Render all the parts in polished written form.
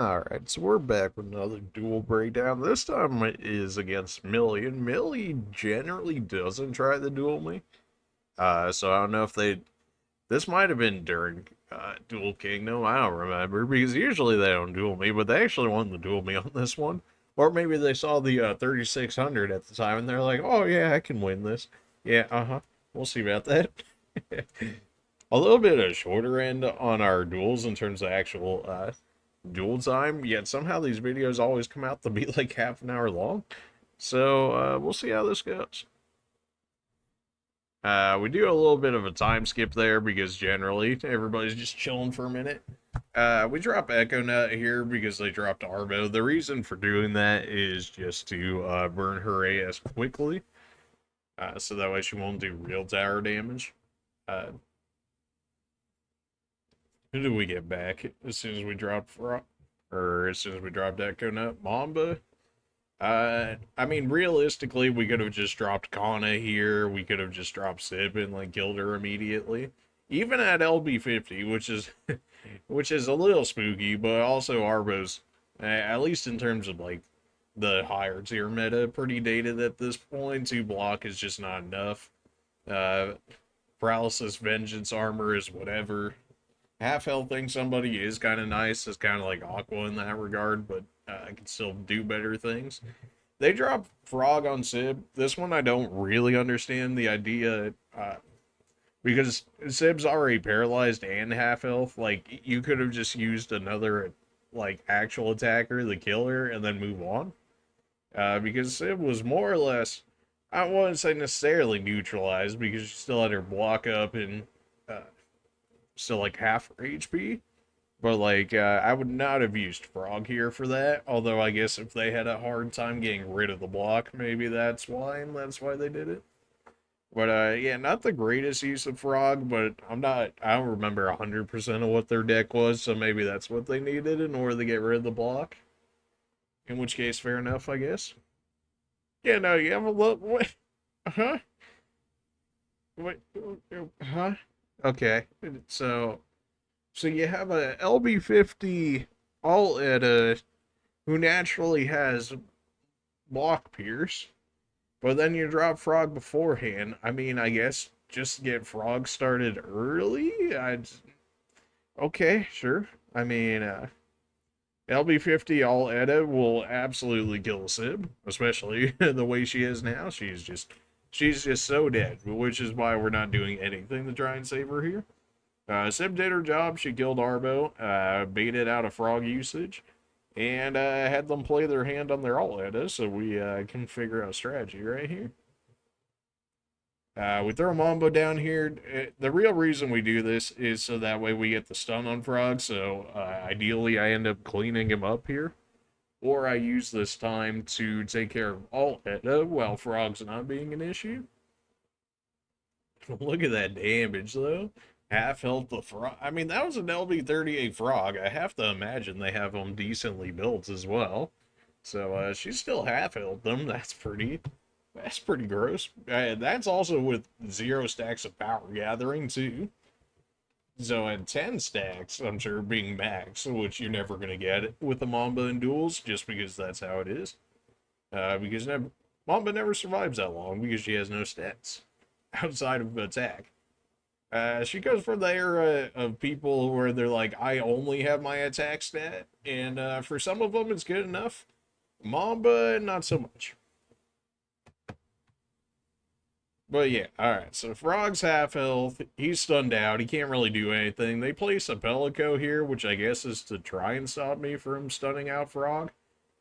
Alright, so we're back with another duel breakdown. This time it is against Millie, and Millie generally doesn't try to duel me. So I don't know if they... This might have been during Duel Kingdom, I don't remember, because usually they don't duel me, but they actually wanted to duel me on this one. Or maybe they saw the 3600 at the time, and they're like, oh yeah, I can win this. Yeah, uh-huh, we'll see about that. A little bit of shorter end on our duels in terms of actual dual time, yet somehow these videos always come out to be like half an hour long. So we'll see how this goes. We do a little bit of a time skip there because generally everybody's just chilling for a minute. We drop Echo Nut here because they dropped Arbo. The reason for doing that is just to burn her AS quickly, so that way she won't do real tower damage. Who did we get back as soon as we dropped or as soon as we dropped Echo Nut? Mamba? I mean, realistically, we could have just dropped Kana here. We could have just dropped Sib and like killed her immediately. Even at LB50, which is a little spooky, but also Arbo's, at least in terms of like the higher tier meta, pretty dated at this point. 2 block is just not enough. Uh, Paralysis Vengeance armor is whatever. Half healthing somebody is kind of nice. It's kind of like Aqua in that regard, but I can still do better things. They drop Frog on Sib. This one I don't really understand the idea, because Sib's already paralyzed and half health. Like, you could have just used another, like, actual attacker to kill her and then move on. Because Sib was more or less, I wouldn't say necessarily neutralized because she still had her block up and uh, still like half her HP. But like, I would not have used Frog here for that. Although I guess if they had a hard time getting rid of the block, maybe that's why, and that's why they did it. But yeah, not the greatest use of Frog, but I don't remember 100% of what their deck was, so maybe that's what they needed in order to get rid of the block. In which case, fair enough, I guess. Yeah, no, you have a look. What? Huh? What? Huh? Okay. So you have a LB50 all Edda who naturally has block pierce, but then you drop Frog beforehand. I mean, I guess just get Frog started early. Okay, sure. I mean, LB50 all Edda will absolutely kill Sib, especially the way she is now. She's just so dead, which is why we're not doing anything to try and save her here. Sib did her job. She killed Arbo, baited out a Frog usage, and had them play their hand on their alt Edda, so we can figure out a strategy right here. We throw Mambo down here. The real reason we do this is so that way we get the stun on Frog, so ideally I end up cleaning him up here. Or I use this time to take care of alt Edda while Frog's not being an issue. Look at that damage, though. Half health the Frog. I mean, that was an LB38 Frog. I have to imagine they have them decently built as well. So she's still half health them. That's pretty gross. That's also with 0 stacks of power gathering, too. So at 10 stacks, I'm sure being max, which you're never going to get with the Mamba in duels, just because that's how it is. Because Mamba never survives that long because she has no stats outside of attack. She goes from the era of people where they're like, I only have my attack stat, and for some of them it's good enough. Mamba, not so much. But yeah, alright, so Frog's half health, he's stunned out, he can't really do anything. They place a Pelico here, which I guess is to try and stop me from stunning out Frog.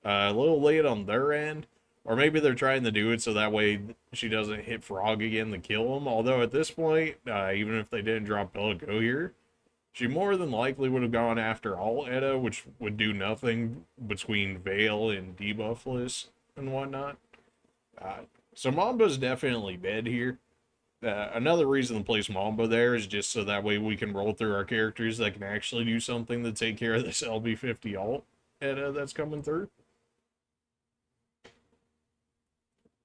A little late on their end. Or maybe they're trying to do it so that way she doesn't hit Frog again to kill him. Although at this point, even if they didn't drop Pelico here, she more than likely would have gone after all Edda, which would do nothing between Veil and debuffless and whatnot. So Mamba's definitely dead here. Another reason to place Mamba there is just so that way we can roll through our characters that can actually do something to take care of this LB50 alt Edda that's coming through.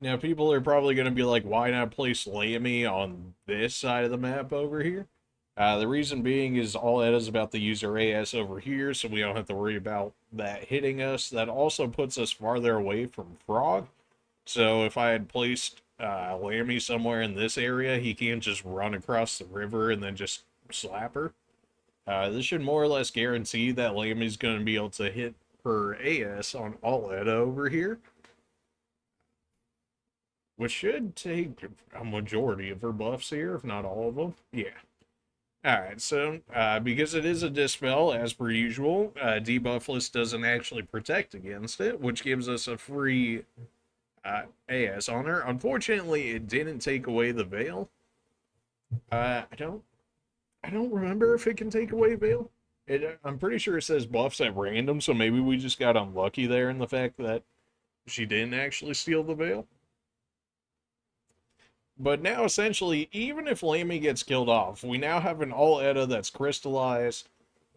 Now, people are probably going to be like, why not place Lammy on this side of the map over here? The reason being is all Edda's about to use her AS over here, so we don't have to worry about that hitting us, that also puts us farther away from Frog. So if I had placed Lammy somewhere in this area, he can't just run across the river and then just slap her. This should more or less guarantee that Lammy's going to be able to hit her AS on Aletta over here, which should take a majority of her buffs here, if not all of them. Yeah. Alright, so because it is a dispel, as per usual, debuffless doesn't actually protect against it, which gives us a free AS on her. Unfortunately, it didn't take away the veil. I don't remember if it can take away veil. I'm pretty sure it says buffs at random, so maybe we just got unlucky there in the fact that she didn't actually steal the veil. But now, essentially, even if Lammy gets killed off, we now have an All-Etta that's crystallized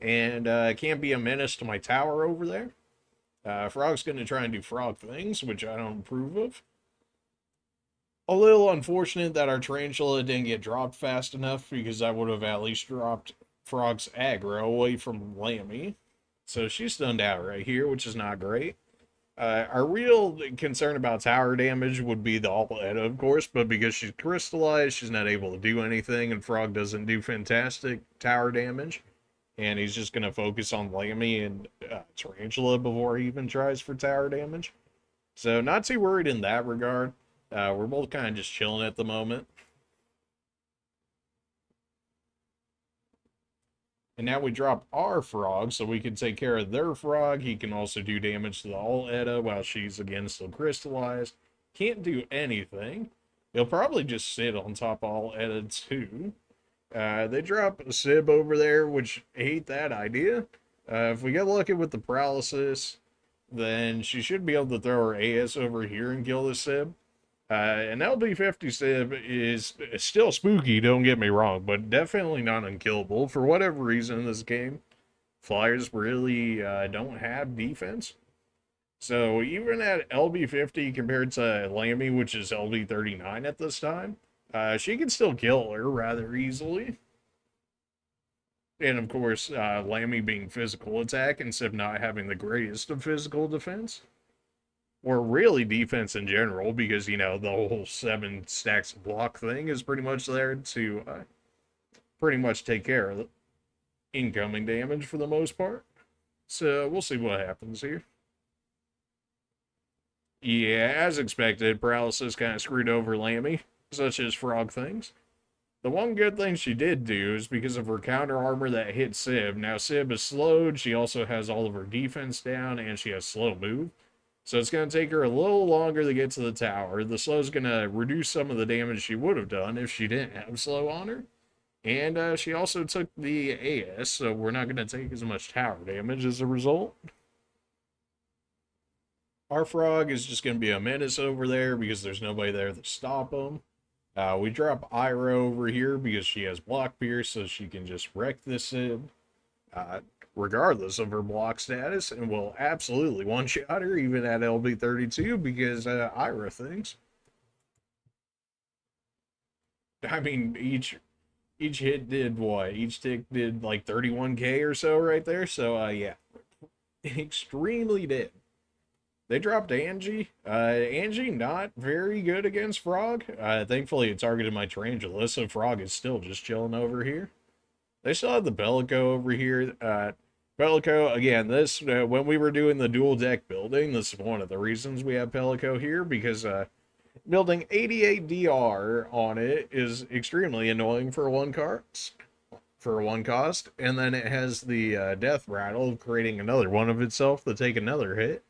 and can't be a menace to my tower over there. Frog's going to try and do frog things, which I don't approve of. A little unfortunate that our Tarantula didn't get dropped fast enough, because I would have at least dropped Frog's aggro away from Lammy. So she's stunned out right here, which is not great. Our real concern about tower damage would be the All-Etta, of course, but because she's crystallized, she's not able to do anything, and Frog doesn't do fantastic tower damage. And he's just going to focus on Lammy and Tarantula before he even tries for tower damage. So not too worried in that regard. We're both kind of just chilling at the moment. And now we drop our Frog, so we can take care of their Frog. He can also do damage to the All-Etta while she's, again, still crystallized. Can't do anything. He'll probably just sit on top of All-Etta, too. They drop a Sib over there, which I hate that idea. If we get lucky with the paralysis, then she should be able to throw her AS over here and kill the Sib. An LB50 Sib is still spooky, don't get me wrong, but definitely not unkillable. For whatever reason in this game, Flyers really don't have defense. So even at LB50 compared to Lammy, which is LB39 at this time, she can still kill her rather easily. And of course, Lammy being physical attack instead of not having the greatest of physical defense. Or really defense in general, because, you know, the whole 7 stacks of block thing is pretty much there to pretty much take care of the incoming damage for the most part. So we'll see what happens here. Yeah, as expected, paralysis kind of screwed over Lammy, such as frog things. The one good thing she did do is because of her counter armor that hit Sib. Now Sib is slowed, she also has all of her defense down, and she has slow move. So it's going to take her a little longer to get to the tower. The slow is going to reduce some of the damage she would have done if she didn't have slow on her. And she also took the AS, so we're not going to take as much tower damage as a result. Our frog is just going to be a menace over there because there's nobody there to stop him. We drop Ira over here because she has block pierce, so she can just wreck this Sib. Regardless of her block status, and will absolutely one-shot her even at LB32 because Ira thinks. I mean, each hit did what? Each tick did like 31k or so right there. So yeah, extremely dead. They dropped Angie. Angie not very good against Frog. Thankfully it targeted my Tarantula, so Frog is still just chilling over here. They still have the Bellico over here. Pellico, again, this, when we were doing the dual deck building, this is one of the reasons we have Pellico here, because building 88 DR on it is extremely annoying for one cost, and then it has the death rattle, creating another one of itself to take another hit,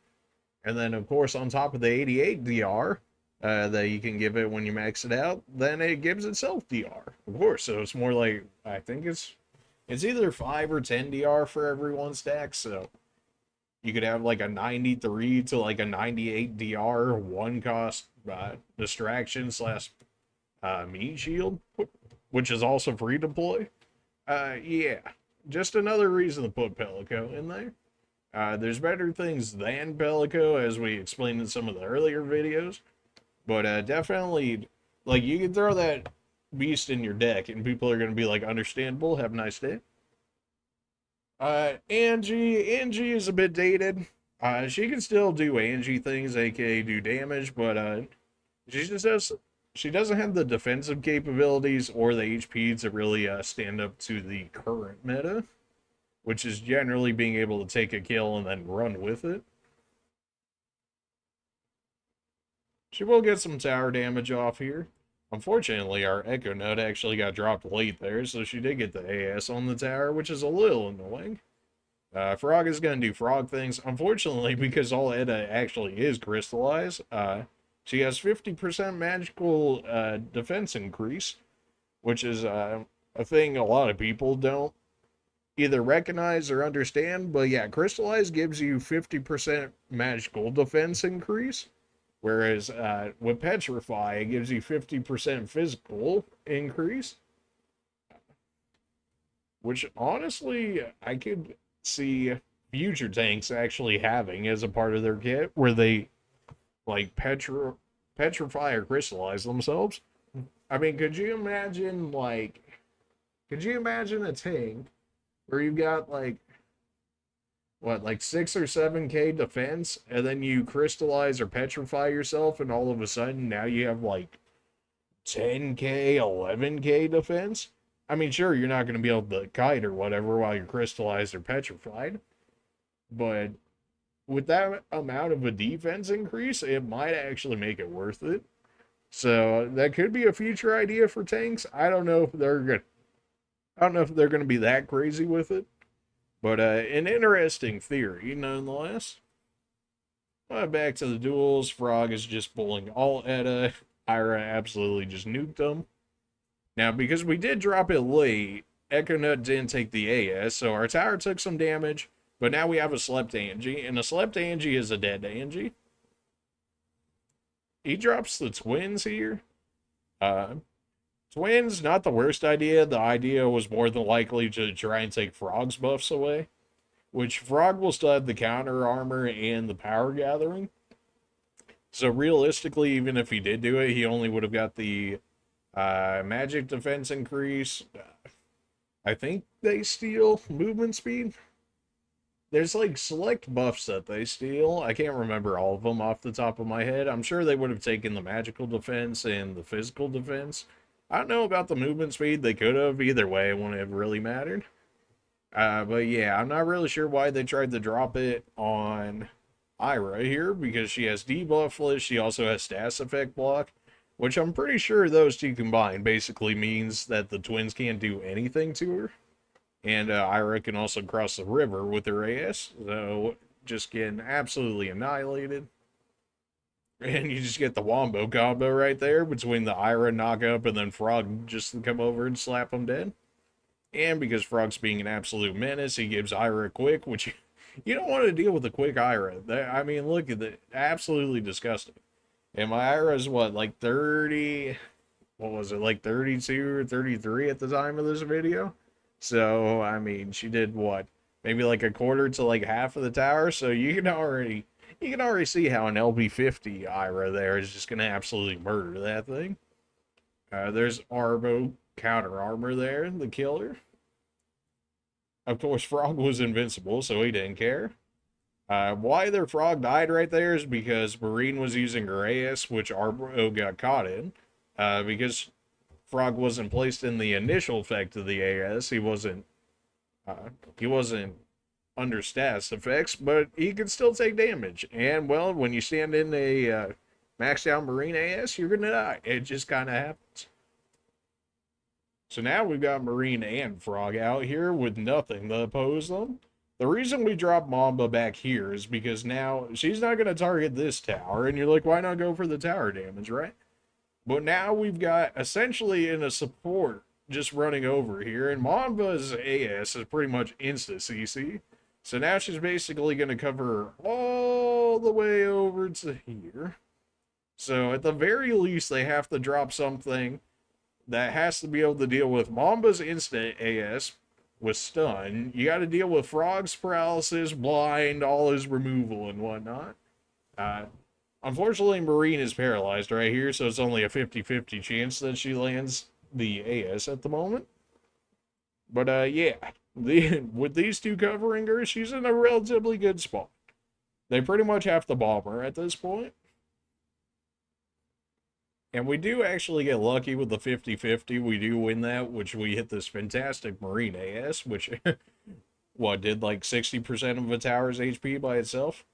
and then, of course, on top of the 88 DR that you can give it when you max it out, then it gives itself DR, of course, so it's more like, I think it's either 5 or 10 DR for every one stack, so you could have like a 93 to like a 98 DR one cost distraction slash meat shield, which is also free to deploy. Yeah, just another reason to put Pellico in there. There's better things than Pellico, as we explained in some of the earlier videos, but definitely, like, you can throw that beast in your deck and people are going to be like, understandable, have a nice day. Angie is a bit dated. She can still do Angie things, aka do damage, but she just does. She doesn't have the defensive capabilities or the HP to really stand up to the current meta, which is generally being able to take a kill and then run with it. She will get some tower damage off here. Unfortunately, our Echo Nut actually got dropped late there, so she did get the AS on the tower, which is a little annoying. Frog is going to do frog things. Unfortunately, because all Edda actually is crystallized, she has 50% magical defense increase, which is a thing a lot of people don't either recognize or understand. But yeah, crystallize gives you 50% magical defense increase, whereas with petrify, it gives you 50% physical increase. Which honestly, I could see future tanks actually having as a part of their kit, where they like petrify or crystallize themselves. I mean, could you imagine a tank where you've got like what, like 6 or 7K defense, and then you crystallize or petrify yourself, and all of a sudden now you have like 10K, 11K defense? I mean, sure, you're not going to be able to kite or whatever while you're crystallized or petrified, but with that amount of a defense increase, it might actually make it worth it. So that could be a future idea for tanks. I don't know if they're good. I don't know if they're going to be that crazy with it, but an interesting theory nonetheless. Back to the duels. Frog is just pulling all Edda. Ira absolutely just nuked them. Now, because we did drop it late, Echo Nut didn't take the AS, so our tower took some damage, but now we have a slept Angie, and a slept Angie is a dead Angie. He drops the twins here. Twins, not the worst idea. The idea was more than likely to try and take Frog's buffs away, which Frog will still have the counter armor and the power gathering. So realistically, even if he did do it, he only would have got the magic defense increase. I think they steal movement speed. There's like select buffs that they steal. I can't remember all of them off the top of my head. I'm sure they would have taken the magical defense and the physical defense. I don't know about the movement speed. They could have. Either way, it wouldn't have really mattered. But yeah, I'm not really sure why they tried to drop it on Ira here, because she has debuffless. She also has status effect block, which I'm pretty sure those two combined basically means that the twins can't do anything to her. And Ira can also cross the river with her AS, so just getting absolutely annihilated. And you just get the wombo combo right there between the Ira knock up and then Frog just to come over and slap him dead. And because Frog's being an absolute menace, he gives Ira a quick, which you don't want to deal with a quick Ira. I mean, look at it. Absolutely disgusting. And my Ira's what, like 30, what was it, like 32 or 33 at the time of this video? So, I mean, she did what? Maybe like a quarter to like half of the tower. So you can already see how an LB50 Ira there is just going to absolutely murder that thing. There's Arbo counter armor there, the killer. Of course, Frog was invincible, so he didn't care. Why their Frog died right there is because Marine was using her AS, which Arbo got caught in. Because Frog wasn't placed in the initial effect of the AS. He wasn't under status effects, but he could still take damage. And well, when you stand in a maxed out Marine AS, you're gonna die. It just kind of happens. So now we've got Marine and Frog out here with nothing to oppose them. The reason we dropped Mamba back here is because now she's not going to target this tower, and you're like, why not go for the tower damage, right? But now we've got essentially in a support just running over here, and Mamba's AS is pretty much insta CC. So now she's basically going to cover all the way over to here. So at the very least, they have to drop something that has to be able to deal with Mamba's instant AS with stun. You got to deal with Frog's paralysis, blind, all his removal and whatnot. Unfortunately, Marine is paralyzed right here, so it's only a 50-50 chance that she lands the AS at the moment. But yeah, with these two covering her, she's in a relatively good spot. They pretty much have to bomb her at this point. And we do actually get lucky with the 50-50. We do win that, which we hit this fantastic Marine AS, which, what, did like 60% of a tower's HP by itself?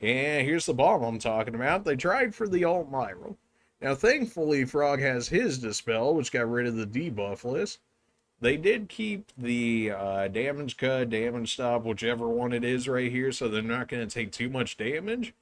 And here's the bomb I'm talking about. They tried for the alt Myral. Now, thankfully, Frog has his Dispel, which got rid of the debuff list. They did keep the damage cut, damage stop, whichever one it is right here, so they're not going to take too much damage.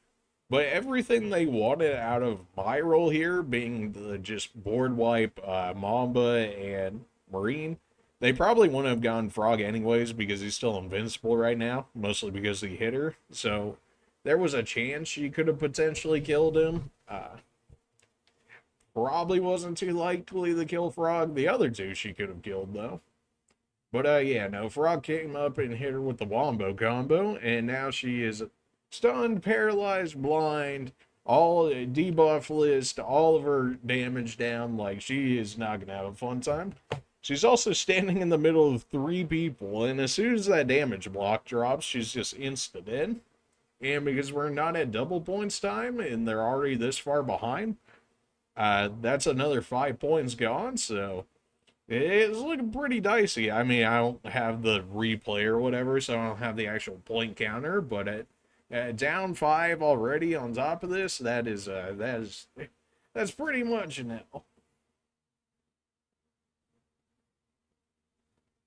But everything they wanted out of my role here, being the just board wipe, Mamba, and Marine, they probably wouldn't have gone Frog anyways because he's still invincible right now, mostly because he hit her. So there was a chance she could have potentially killed him. Probably wasn't too likely to kill Frog. The other two she could have killed, though. But yeah, no, Frog came up and hit her with the Wombo combo, and now she is stunned, paralyzed, blind, all debuff list, all of her damage down. Like, she is not going to have a fun time. She's also standing in the middle of 3 people, and as soon as that damage block drops, she's just insta dead. And because we're not at double points time, and they're already this far behind, that's another 5 points gone, so it's looking pretty dicey. I mean, I don't have the replay or whatever, so I don't have the actual point counter, but down 5 already on top of this, that's pretty much an L.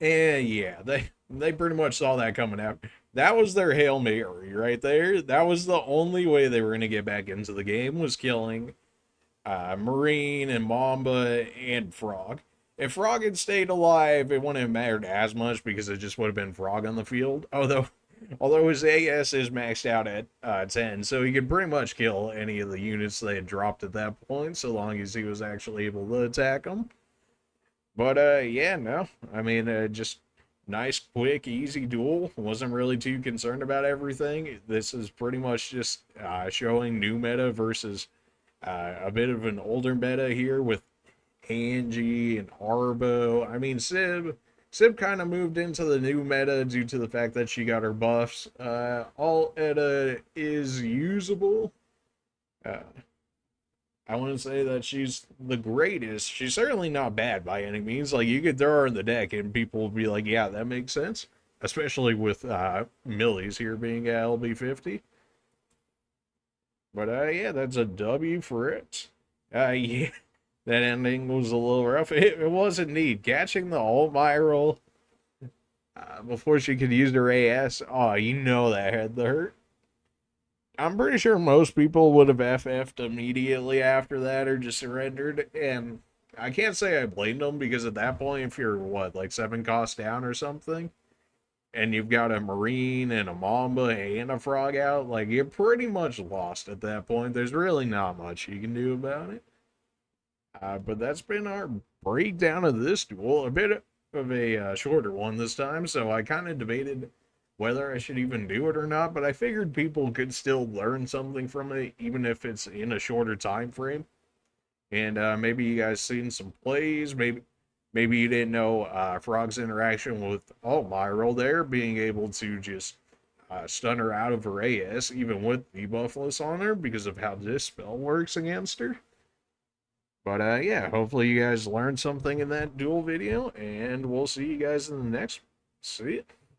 And yeah, they pretty much saw that coming out. That was their Hail Mary right there. That was the only way they were going to get back into the game, was killing Marine and Mamba and Frog. If Frog had stayed alive, it wouldn't have mattered as much because it just would have been Frog on the field. Although his AS is maxed out at 10, so he could pretty much kill any of the units they had dropped at that point, so long as he was actually able to attack them. But yeah, no. I mean, just nice, quick, easy duel. Wasn't really too concerned about everything. This is pretty much just showing new meta versus a bit of an older meta here with Angie and Arbo. I mean, Sib kind of moved into the new meta due to the fact that she got her buffs. All Edda is usable. I wouldn't say that she's the greatest. She's certainly not bad by any means. Like, you could throw her in the deck and people would be like, yeah, that makes sense. Especially with Millie's here being at LB50. But yeah, that's a W for it. Yeah, that ending was a little rough. It was indeed. Catching the alt viral before she could use her AS. Oh, you know that had to hurt. I'm pretty sure most people would have FF'd immediately after that or just surrendered. And I can't say I blamed them because at that point, if you're, what, like 7 costs down or something, and you've got a Marine and a Mamba and a Frog out, like, you're pretty much lost at that point. There's really not much you can do about it. But that's been our breakdown of this duel. A bit of a shorter one this time, so I kind of debated whether I should even do it or not, but I figured people could still learn something from it, even if it's in a shorter time frame. And maybe you guys seen some plays, maybe you didn't know Frog's interaction with Myral there, being able to just stun her out of her AS, even with debuffless on her, because of how this spell works against her. But yeah, hopefully you guys learned something in that duel video, and we'll see you guys in the next. See ya.